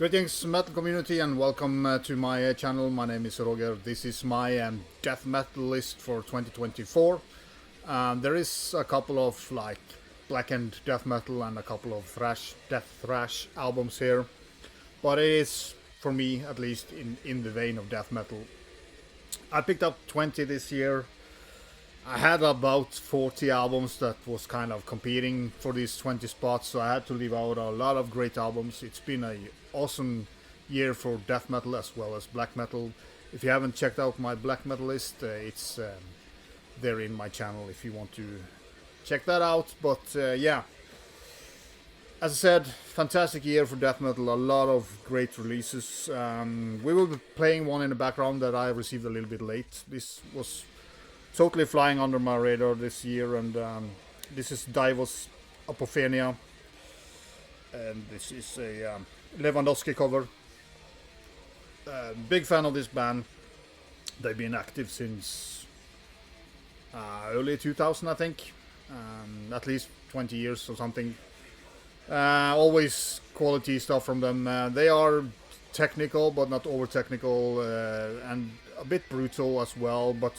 Greetings metal community and welcome to my channel. My name is Roger. This is my death metal list for 2024. There is a couple of like Blackened death metal and a couple of death thrash albums here. But it is, for me at least, in the vein of death metal. I picked up 20 this year. I had about 40 albums that was kind of competing for these 20 spots, so I had to leave out a lot of great albums. It's been an awesome year for death metal as well as black metal. If you haven't checked out my black metal list, it's there in my channel if you want to check that out. But yeah, as I said, fantastic year for death metal, a lot of great releases. We will be playing one in the background that I received a little bit late. This was totally flying under my radar this year, and this is Deivos Apophenia, and this is a Lewandowski cover. Big fan of this band. They've been active since early 2000, I think, at least 20 years or something. Always quality stuff from them. They are technical but not over technical, and a bit brutal as well, but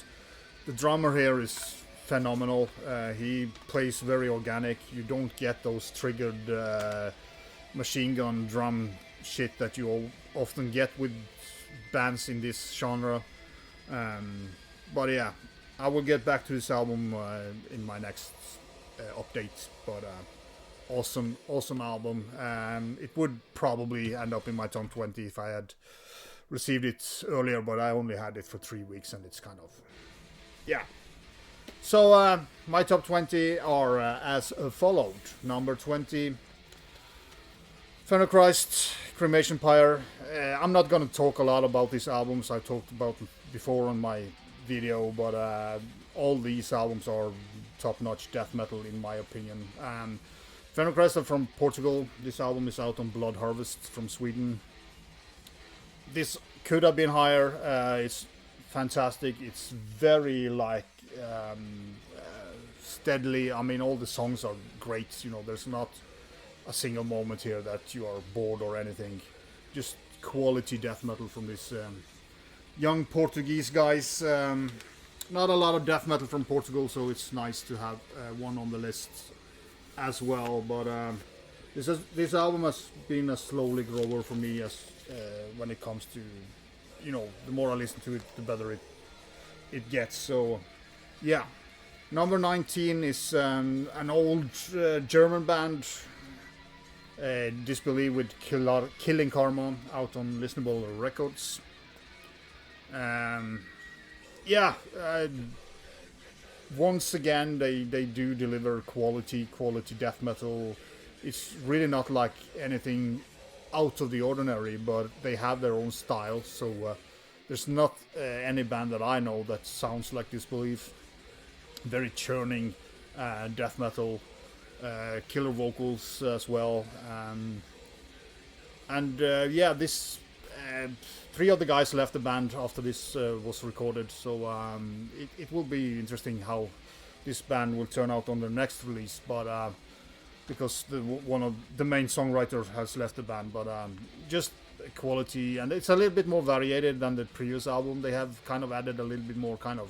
the drummer here is phenomenal. He plays very organic. You don't get those triggered machine gun drum shit that you often get with bands in this genre. But yeah, I will get back to this album in my next update. But awesome album. It would probably end up in my top 20 if I had received it earlier, but I only had it for 3 weeks, and it's kind of... yeah. So my top 20 are as followed. Number 20, Phenochryst, Cremation, Pyre. I'm not gonna talk a lot about these albums. I talked about before on my video, but all these albums are top-notch death metal in my opinion. Phenochryst are from Portugal. This album is out on Blood Harvest from Sweden. This could have been higher. It's fantastic. It's very like steadily. I mean, all the songs are great. You know, there's not a single moment here that you are bored or anything. Just quality death metal from these young Portuguese guys. Not a lot of death metal from Portugal, so it's nice to have one on the list as well. But this album has been a slowly grower for me as when it comes to, you know, the more I listen to it, the better it gets. So, yeah. Number 19 is an old German band, Disbelief with Killing Karma, out on Listenable Records. Yeah, once again they do deliver quality death metal. It's really not like anything out of the ordinary, but they have their own style, so there's not any band that I know that sounds like Disbelief. Very churning death metal, killer vocals as well, and yeah, this 3 of the guys left the band after this was recorded, so it will be interesting how this band will turn out on the next release, but because one of the main songwriter has left the band, but just quality, and it's a little bit more varied than the previous album. They have kind of added a little bit more kind of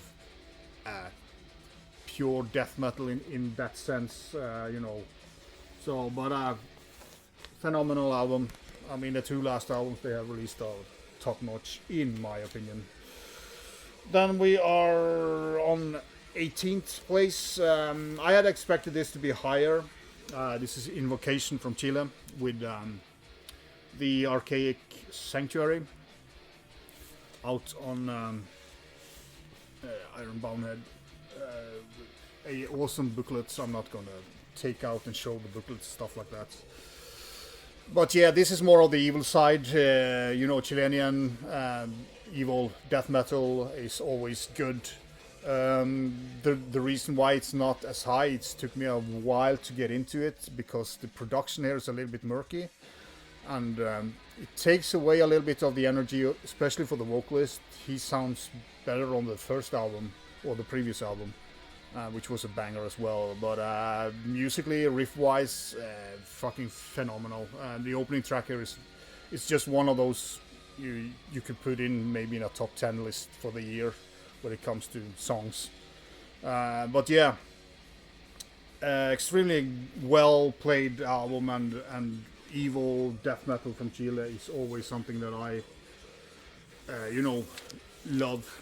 pure death metal in that sense, you know. So, but phenomenal album. I mean, the 2 last albums they have released are top notch in my opinion. Then we are on 18th place. I had expected this to be higher. This is Invocation from Chile with the Arcaic Sanctuary out on Iron Boundhead. A awesome booklet, so I'm not gonna take out and show the booklet, stuff like that. But yeah, this is more of the evil side. You know, Chilean evil death metal is always good. The reason why it's not as high, it took me a while to get into it because the production here is a little bit murky, and it takes away a little bit of the energy, especially for the vocalist. He sounds better on the first album or the previous album, which was a banger as well. But musically, riff-wise, fucking phenomenal. The opening track here is it's just one of those you could put in maybe in a top 10 list for the year when it comes to songs. But yeah, extremely well played album, and evil death metal from Chile is always something that I love.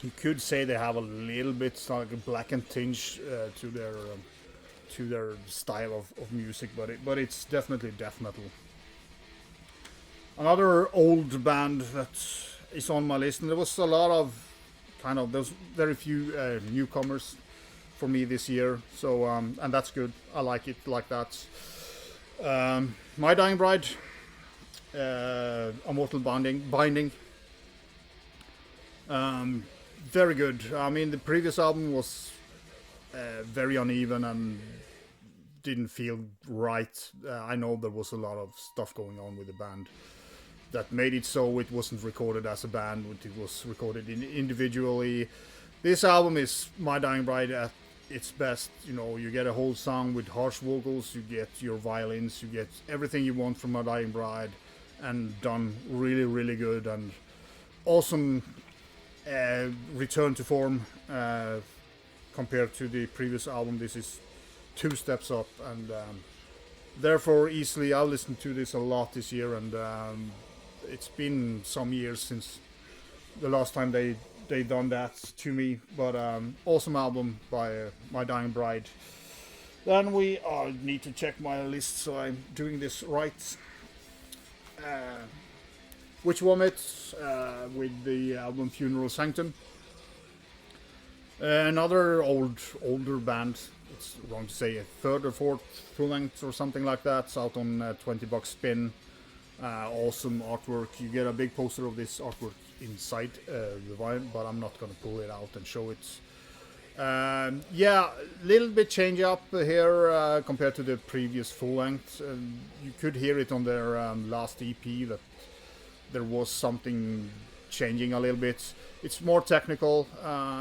You could say they have a little bit like a Blackened tinge to their style of music, but it's definitely death metal. Another old band that is on my list, and there was a lot of there's very few newcomers for me this year, so and that's good. I like it like that. My Dying Bride, Immortal Binding. Very good. I mean, the previous album was very uneven and didn't feel right. I know there was a lot of stuff going on with the band that made it so it wasn't recorded as a band, it was recorded individually. This album is My Dying Bride at its best. You get a whole song with harsh vocals, you get your violins, you get everything you want from My Dying Bride, and done really, really good, and awesome return to form compared to the previous album. This is 2 steps up, and therefore easily I'll listen to this a lot this year, and it's been some years since the last time they done that to me, but awesome album by My Dying Bride. Then we need to check my list so I'm doing this right. Witch Vomit with the album Funeral Sanctum. Another older band. It's wrong to say a third or fourth full length or something like that. It's out on $20 spin. Awesome artwork. You get a big poster of this artwork inside the vinyl, but I'm not gonna pull it out and show it. Yeah, little bit change up here compared to the previous full length. You could hear it on their last EP that there was something changing a little bit. It's more technical,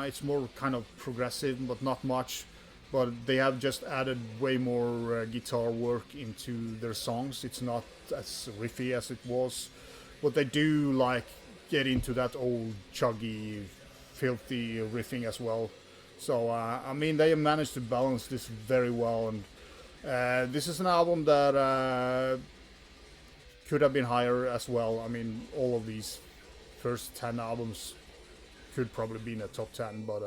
it's more kind of progressive, but not much. But they have just added way more guitar work into their songs. It's not as riffy as it was, but they do like get into that old chuggy, filthy riffing as well. So I mean, they managed to balance this very well, and this is an album that could have been higher as well. I mean, all of these first 10 albums could probably be in the top 10, but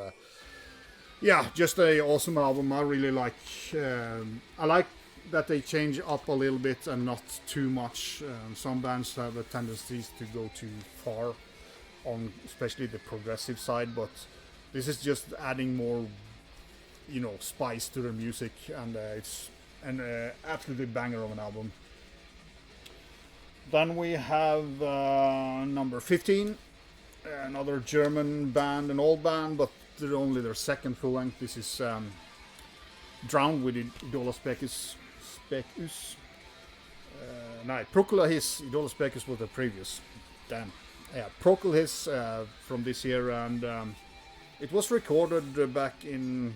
yeah, just a awesome album. I really like. I like that they change up a little bit and not too much. Some bands have a tendency to go too far on, especially the progressive side, but this is just adding more, spice to their music, and it's an absolutely banger of an album. Then we have number 15, another German band, an old band, but they're only their second full length. This is Drowned with Idolaspecus. No, Procul His. Idolaspecus was the previous. Damn. Yeah, Procul His from this year, and it was recorded back in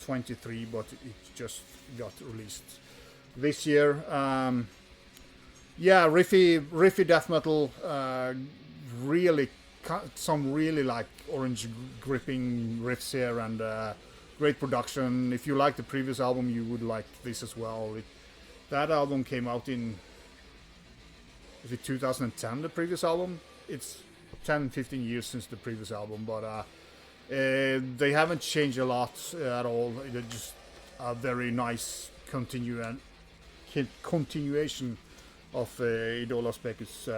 23, but it just got released this year. Yeah, riffy death metal, really some really like orange gripping riffs here, and great production. If you like the previous album, you would like this as well. That album came out in, is it 2010, the previous album? It's 10-15 years since the previous album, but they haven't changed a lot at all. They're just a very nice continuation of Idolaspecus.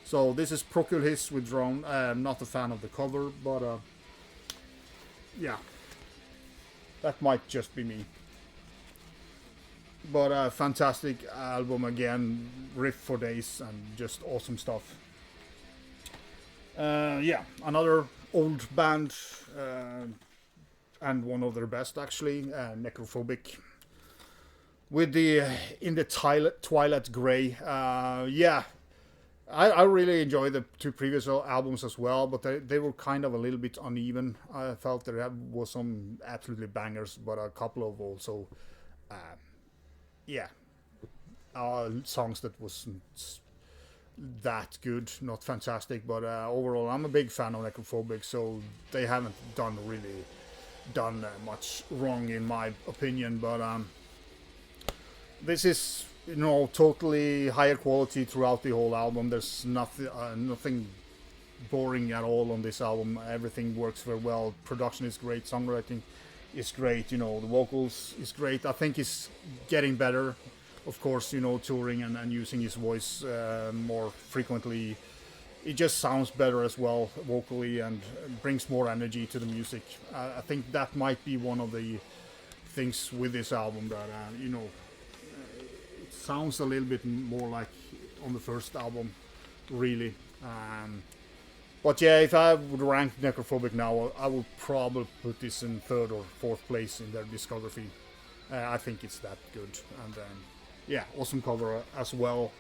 So this is Procul His with Drone. I'm not a fan of the cover, but yeah, that might just be me. But fantastic album again, riff for days and just awesome stuff. Yeah, another old band and one of their best actually, Necrophobic. With the in the Twilight Grey. Yeah, I really enjoyed the 2 previous albums as well, but they were kind of a little bit uneven. I felt there was some absolutely bangers, but a couple of also, yeah, songs that wasn't that good, not fantastic, but overall I'm a big fan of Necrophobic, so they haven't done much wrong in my opinion, but this is, you know, totally higher quality throughout the whole album. There's nothing boring at all on this album. Everything works very well. Production is great, songwriting is great, you know, the vocals is great. I think he's getting better, of course, you know, touring and using his voice more frequently. It just sounds better as well vocally and brings more energy to the music. I think that might be one of the things with this album that, you know, it sounds a little bit more like on the first album, really. But yeah, if I would rank Necrophobic now, I would probably put this in 3rd or 4th place in their discography. I think it's that good. And yeah, awesome cover as well.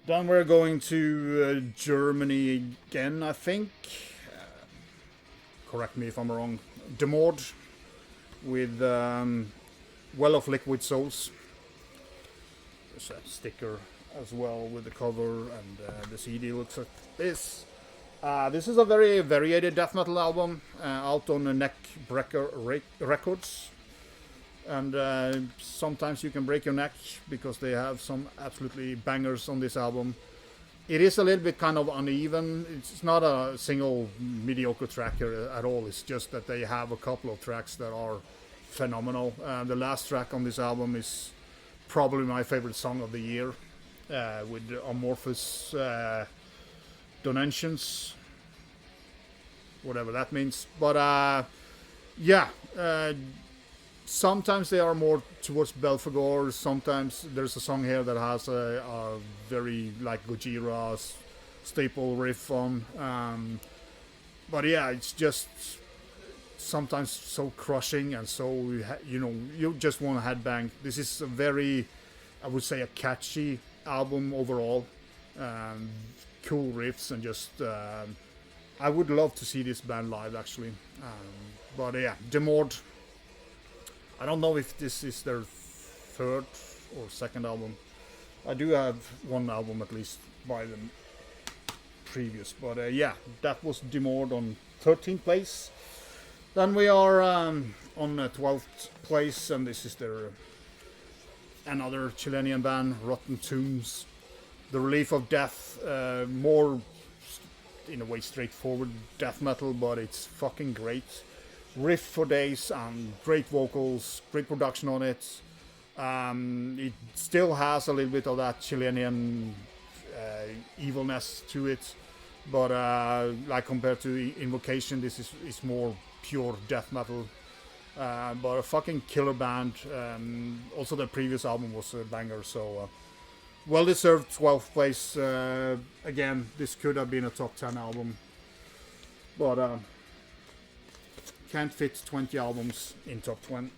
Then we're going to Germany again, I think. Correct me if I'm wrong. Demored with Well of Liquid Souls. There's a sticker as well with the cover, and the CD looks like this. This is a very varied death metal album out on Neckbreaker Records. And sometimes you can break your neck because they have some absolutely bangers on this album. It is a little bit kind of uneven. It's not a single mediocre track here at all. It's just that they have a couple of tracks that are phenomenal. The last track on this album is probably my favorite song of the year, with Amorphous Donations, whatever that means. But yeah, sometimes they are more towards Belphegor. Sometimes there's a song here that has a very like Gojira staple riff on. But yeah, it's just sometimes so crushing and so, you know, you just want to headbang. This is a very, I would say, a catchy album overall. Cool riffs and just I would love to see this band live actually. But yeah, Demored. I don't know if this is their 3rd or 2nd album. I do have one album at least by them previous, but yeah, that was Demored on 13th place. Then we are on 12th place, and this is their another Chilean band, Rotten Tombs. The Relief of Death, more in a way straightforward death metal, but it's fucking great. Riff for days and great vocals, great production on it. It still has a little bit of that Chilean evilness to it, but like compared to Invocation, this is more pure death metal. But a fucking killer band. Also, their previous album was a banger, so well deserved 12th place. Again, this could have been a top 10 album, but can't fit 20 albums in top 20,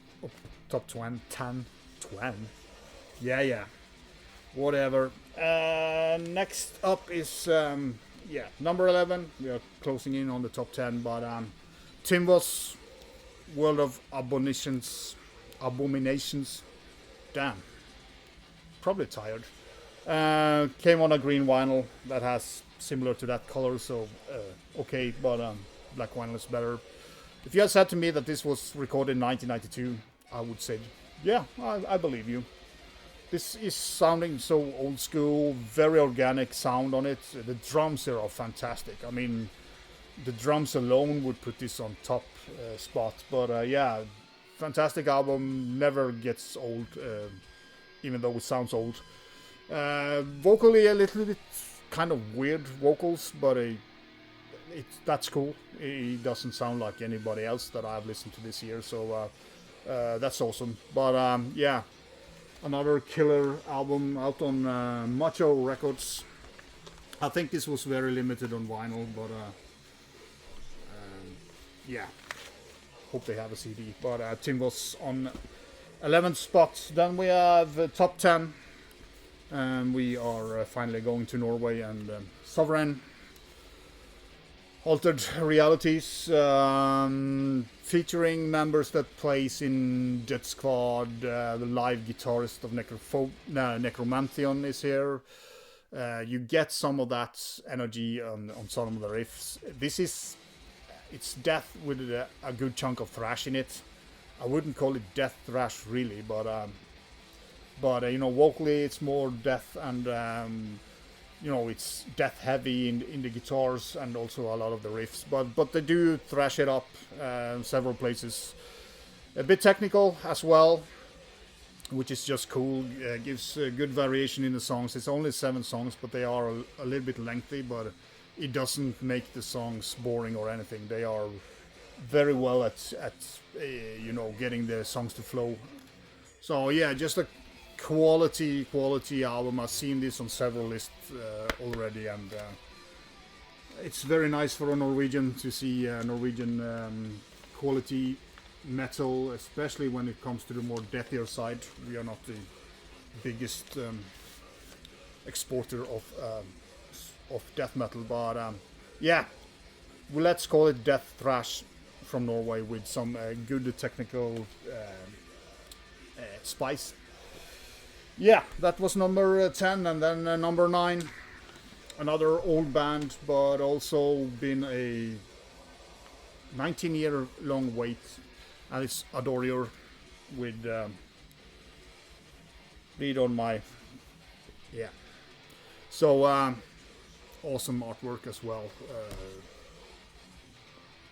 top 20, 10, 20. Yeah, whatever. Next up is, yeah, number 11. We are closing in on the top 10, but Tymvos, World of Abominations. Damn. Probably tired. Came on a green vinyl that has similar to that color, so okay, but black vinyl is better. If you had said to me that this was recorded in 1992, I would say, yeah, I believe you. This is sounding so old school, very organic sound on it. The drums here are fantastic. I mean, the drums alone would put this on top spot. But yeah, fantastic album, never gets old, even though it sounds old. Vocally a little bit kind of weird vocals, but that's cool. It doesn't sound like anybody else that I've listened to this year, so that's awesome. But yeah, another killer album out on Macho Records. I think this was very limited on vinyl, but yeah, hope they have a CD. But Tymvos on 11th spot. Then we have top 10. We are finally going to Norway and Sovereign. Altered Realities, featuring members that plays in Death Squad. The live guitarist of Necromantheon is here. You get some of that energy on some of the riffs. It's death with a good chunk of thrash in it. I wouldn't call it death thrash really, but you know, vocally it's more death, and you know, it's death heavy in the guitars and also a lot of the riffs. But they do thrash it up several places. A bit technical as well, which is just cool. Gives good variation in the songs. It's only 7 songs, but they are a little bit lengthy, but it doesn't make the songs boring or anything. They are very well at you know, getting the songs to flow. So yeah, just a quality album. I've seen this on several lists already, and it's very nice for a Norwegian to see Norwegian quality metal, especially when it comes to the more deathier side. We are not the biggest exporter of death metal, but yeah, well, let's call it death thrash from Norway with some good technical spice. Yeah, that was number 10, and then number 9, another old band, but also been a 19-year long wait, and it's Adorior with read on my so awesome artwork as well.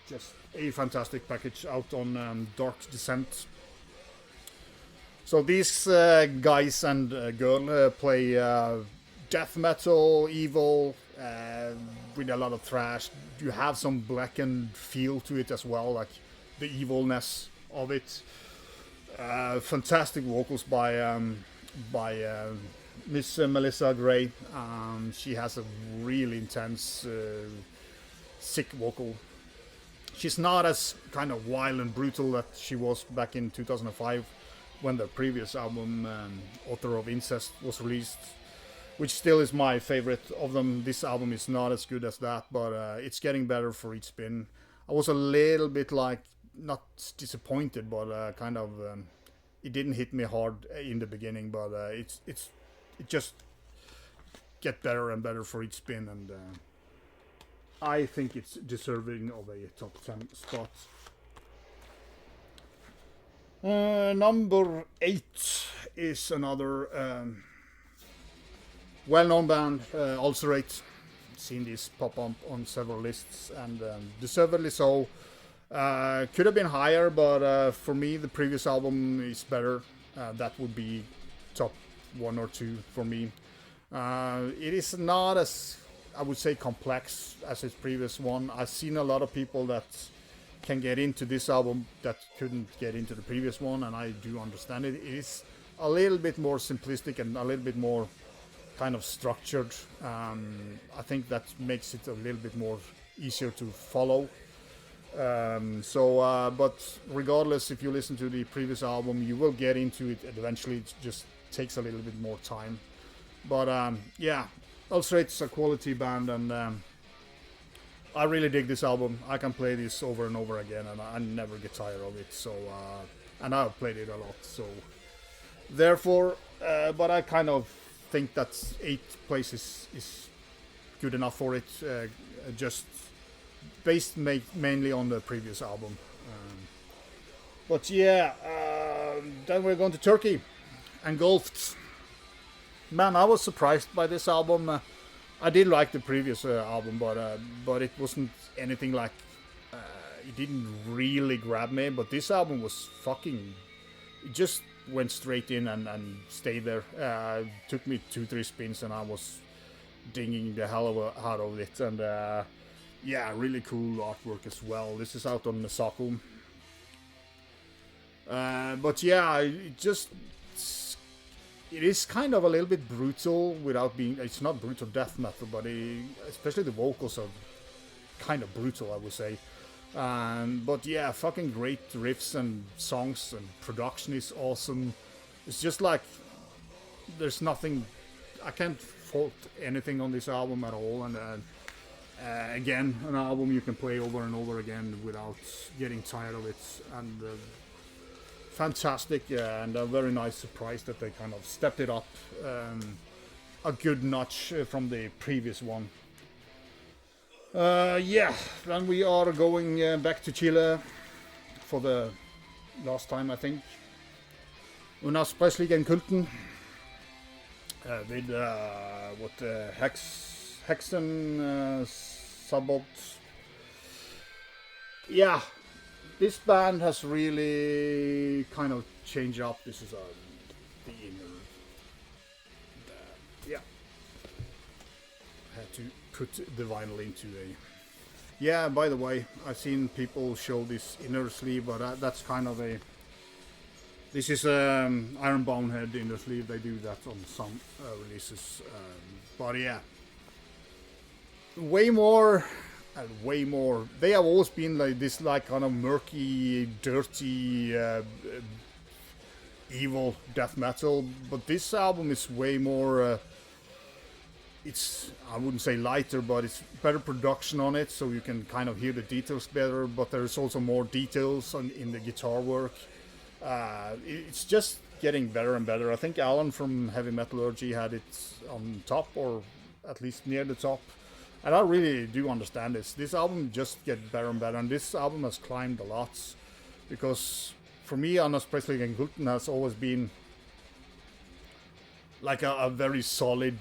Just a fantastic package out on Dark Descent. So these guys and girl play death metal, evil, with a lot of thrash. You have some Blackened feel to it as well, like the evilness of it. Fantastic vocals by Miss Melissa Gray. She has a really intense, sick vocal. She's not as kind of wild and brutal that she was back in 2005 when the previous album, Author of Incest, was released, which still is my favorite of them. This album is not as good as that, but it's getting better for each spin. I was a little bit like, not disappointed, but kind of, it didn't hit me hard in the beginning, but it just get better and better for each spin, and I think it's deserving of a top 10 spot. Number 8 is another well-known band, Ulcerate. Seen this pop up on several lists, and deservedly so. Could have been higher, but for me the previous album is better. That would be top 1 or 2 for me. It is not as, I would say, complex as its previous one. I've seen a lot of people that can get into this album that couldn't get into the previous one, and I do understand it. It is a little bit more simplistic and a little bit more kind of structured. I think that makes it a little bit more easier to follow. But regardless, if you listen to the previous album, you will get into it eventually. It just takes a little bit more time. But yeah, Ulcerate's a quality band, and I really dig this album. I can play this over and over again, and I never get tired of it. So, and I've played it a lot. So, therefore, but I kind of think that 8th place is good enough for it. Just based mainly on the previous album. But yeah, then we're going to Turkey. Engulfed. Man, I was surprised by this album. I did like the previous album, but it wasn't anything like. It didn't really grab me. But this album was fucking. It just went straight in and stayed there. Took me 2-3 spins, and I was dinging the hell out of it. And yeah, really cool artwork as well. This is out on the Sanctum. But yeah, it is kind of a little bit brutal without being. It's not brutal death metal, but especially the vocals are kind of brutal, I would say. But yeah, fucking great riffs and songs, and production is awesome. It's just like there's nothing. I can't fault anything on this album at all, Again, an album you can play over and over again without getting tired of it, and fantastic, and a very nice surprise that they kind of stepped it up a good notch from the previous one. Yeah, then we are going back to Chile for the last time, I think. Unaussprechlichen Kulten with Häxan, Sabaoth. Yeah, this band has really kind of changed up. This is the inner. Yeah, had to put the vinyl into a. Yeah, by the way, I've seen people show this inner sleeve, but that's kind of a. This is Ironbound head inner sleeve. They do that on some releases, but yeah, way more and way more. They have always been like this, like kind of murky, dirty, evil death metal. But this album is way more. It's, I wouldn't say lighter, but it's better production on it, so you can kind of hear the details better. But there's also more details in the guitar work. It's just getting better and better. I think Alan from Heavy Metallurgy had it on top, or at least near the top. And I really do understand this. This album just gets better and better, and this album has climbed a lot. Because for me, Unaussprechlichen Kulten has always been like a very solid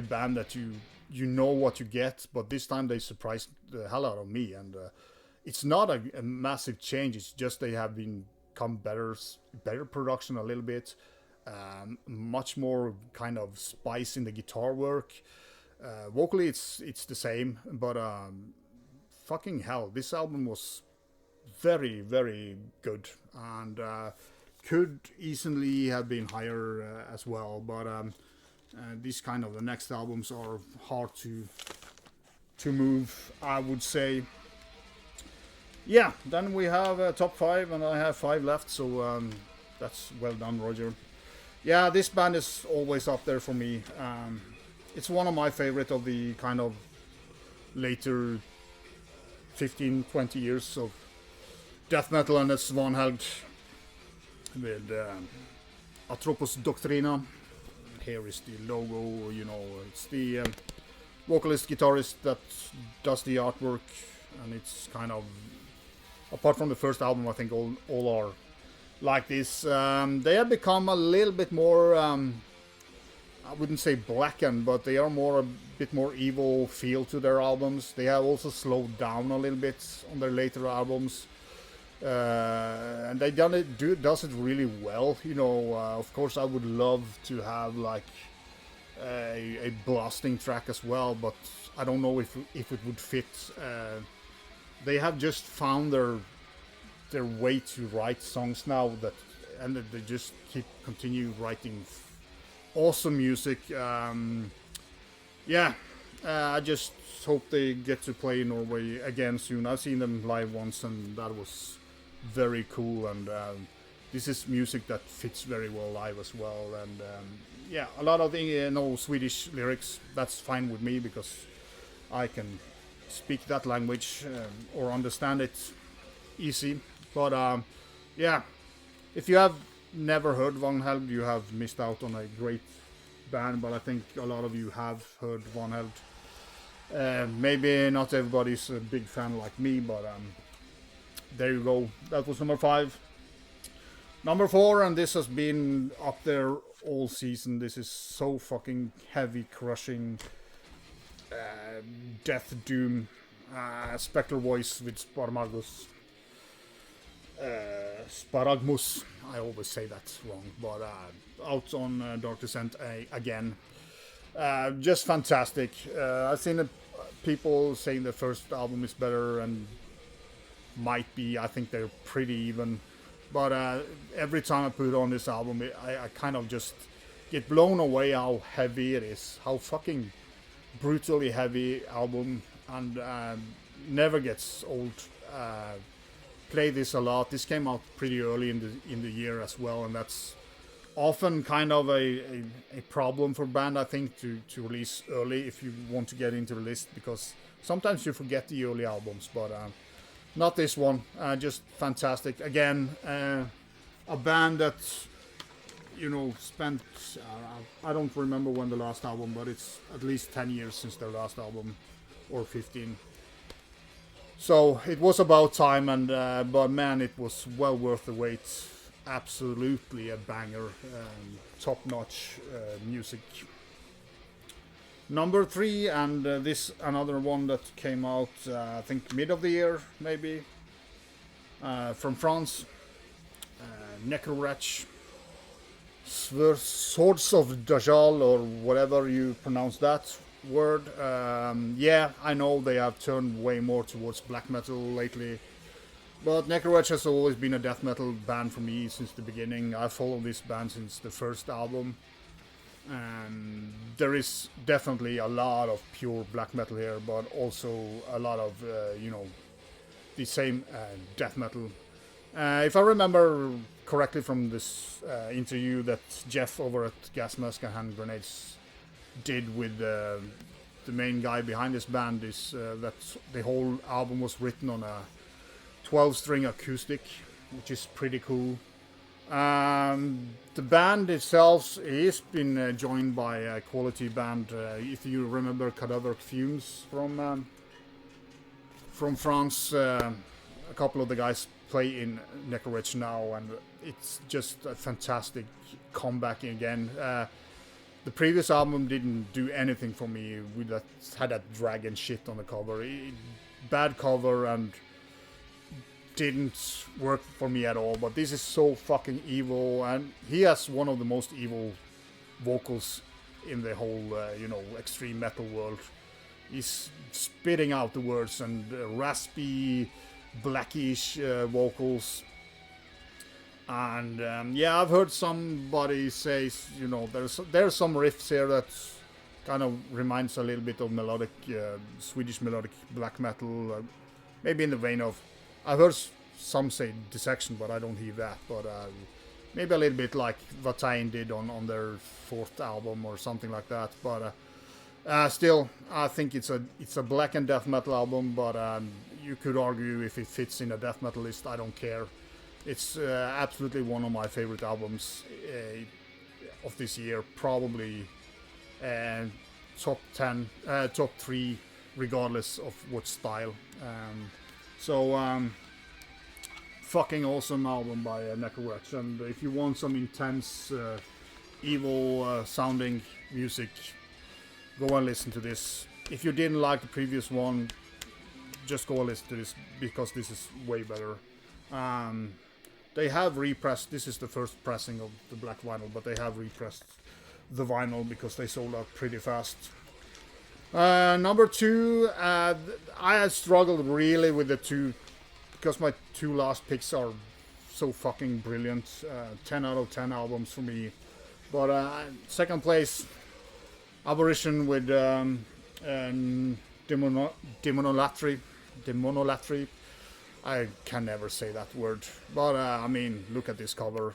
band that you know what you get. But this time they surprised the hell out of me, and it's not a massive change. It's just they have become better production a little bit, much more kind of spice in the guitar work. Vocally, it's the same, but fucking hell, this album was very, very good, and could easily have been higher as well. But these kind of the next albums are hard to move, I would say. Yeah, then we have top 5, and I have 5 left, so that's well done, Roger. Yeah, this band is always up there for me. It's one of my favorite of the kind of later 15-20 years of death metal, and it's Vanhelgd with Atropos Doctrina. Here is the logo, you know, it's the vocalist guitarist that does the artwork, and it's kind of, apart from the first album, I think all are like this. They have become a little bit more, I wouldn't say blackened, but they are a bit more evil feel to their albums. They have also slowed down a little bit on their later albums. And they does it really well, you know. Of course, I would love to have like a blasting track as well, but I don't know if it would fit. They have just found their way to write songs now, and they just continue writing awesome music. Yeah, I just hope they get to play in Norway again soon. I've seen them live once, and that was very cool. And this is music that fits very well live as well. And yeah, a lot of the Swedish lyrics. That's fine with me because I can speak that language or understand it easy. But yeah, if you have never heard Vanhelgd, you have missed out on a great band. But I think a lot of you have heard Vanhelgd. Maybe not everybody's a big fan like me, but there you go. That was number 5. Number 4, and this has been up there all season. This is so fucking heavy, crushing, death doom, spectral voice with Sparagmos. Sparagmos. I always say that wrong, but out on Dark Descent again. Just fantastic. I've seen people saying the first album is better, and might be. I think they're pretty even. But every time I put on this album, I kind of just get blown away how heavy it is. How fucking brutally heavy album, and never gets old. Play this a lot. This came out pretty early in the year as well, and that's often kind of a problem for band, I think, to release early if you want to get into the list, because sometimes you forget the early albums, but not this one. Just fantastic. Again, a band that, you know, spent, I don't remember when the last album, but it's at least 10 years since their last album, or 15. So it was about time, and but man, it was well worth the wait. Absolutely a banger, top-notch music. Number 3, and this another one that came out, I think mid of the year, maybe, from France. Necrophobic, Swords of Dajjal, or whatever you pronounce that word. Yeah, I know they have turned way more towards black metal lately. But Necrophobic has always been a death metal band for me since the beginning. I followed this band since the first album. And there is definitely a lot of pure black metal here, but also a lot of, you know, the same death metal. If I remember correctly from this interview that Jeff over at Gas Mask and Hand Grenades did with the main guy behind this band, is that the whole album was written on a 12-string acoustic, which is pretty cool. The band itself has been joined by a quality band. If you remember Cadaver Fumes from France, a couple of the guys play in Necrophobic now, and it's just a fantastic comeback again. The previous album didn't do anything for me. We had that dragon shit on the cover. Bad cover, and didn't work for me at all, but this is so fucking evil, and he has one of the most evil vocals in the whole, you know, extreme metal world. He's spitting out the words, and raspy, blackish vocals. And yeah, I've heard somebody say, you know, there's some riffs here that kind of reminds a little bit of melodic, Swedish melodic black metal, maybe in the vein of, I've heard some say Dissection, but I don't hear that. But maybe a little bit like Vatain did on their 4th album or something like that. But still, I think it's a Blackened death metal album. But you could argue if it fits in a death metal list, I don't care. It's absolutely one of my favorite albums of this year. Probably top 10, top 3, regardless of what style. So, fucking awesome album by Necrophobic, and if you want some intense, evil sounding music, go and listen to this. If you didn't like the previous one, just go and listen to this, because this is way better. They have repressed, this is the first pressing of the black vinyl, but they have repressed the vinyl because they sold out pretty fast. Number 2, I had struggled really with the 2, because my 2 last picks are so fucking brilliant. 10 out of 10 albums for me. But second place, Aberration with Demonolatry. I can never say that word. But I mean, look at this cover.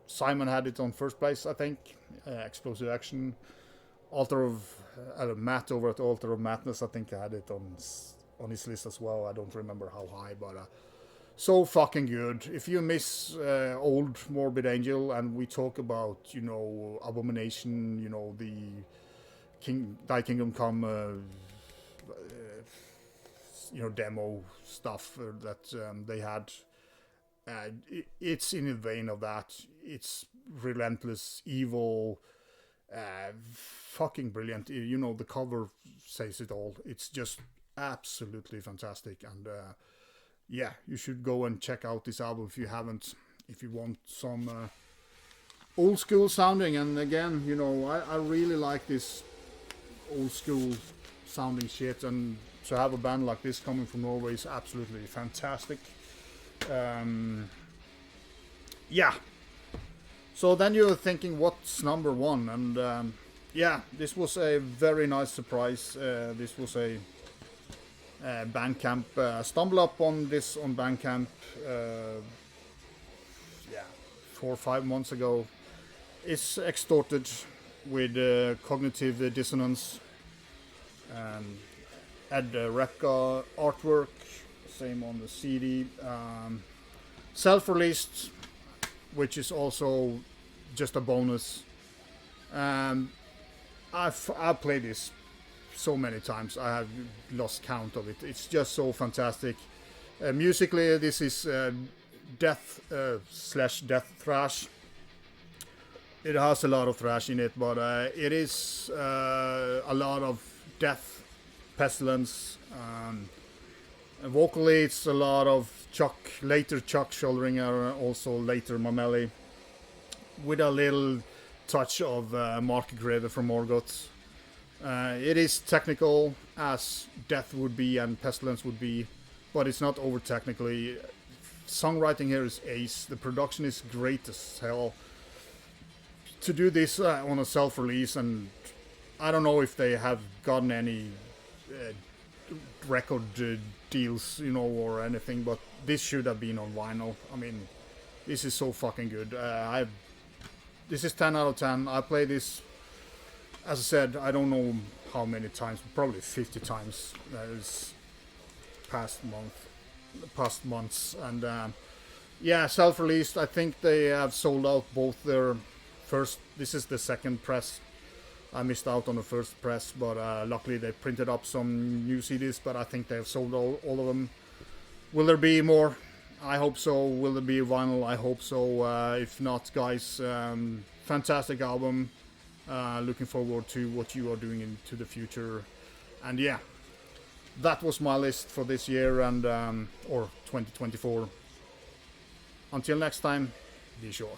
Simon had it on first place, I think. Explosive Action. Matt over at Altar of Madness, I think I had it on his list as well. I don't remember how high, but so fucking good. If you miss old Morbid Angel, and we talk about, you know, Abomination, you know, the Thy Kingdom Come, you know, demo stuff that they had, it's in the vein of that. It's relentless, evil, fucking brilliant. You know, the cover says it all. It's just absolutely fantastic, and yeah, you should go and check out this album if you haven't, if you want some old school sounding. And again, you know, I really like this old school sounding shit, and to have a band like this coming from Norway is absolutely fantastic. Yeah, so then you're thinking, what's number 1? And yeah, this was a very nice surprise. This was a Bandcamp. Stumble up on this on Bandcamp. Yeah, 4 or 5 months ago, is extorted with cognitive dissonance. Add the Rekka artwork, same on the CD. Self-released, which is also just a bonus. I've played this so many times, I have lost count of it. It's just so fantastic. Musically, this is death / death thrash. It has a lot of thrash in it, but it is a lot of death, pestilence. Vocally, it's a lot of later Chuck Schuldringer, also later Mameli, with a little touch of Mark Greve from Morgoth. It is technical as death would be and pestilence would be, but it's not over technically. Songwriting here is ace. The production is great as hell. To do this on a self-release, and I don't know if they have gotten any record deals, or anything, but this should have been on vinyl. I mean, this is so fucking good. This is 10 out of 10. I play this, as I said, I don't know how many times, probably 50 times this past months. And yeah, self-released. I think they have sold out both their first. This is the second press. I missed out on the first press, but luckily they printed up some new CDs, but I think they have sold all of them. Will there be more? I hope so. Will there be vinyl? I hope so. If not, guys, fantastic album. Looking forward to what you are doing into the future. And yeah, that was my list for this year and or 2024. Until next time, be sure.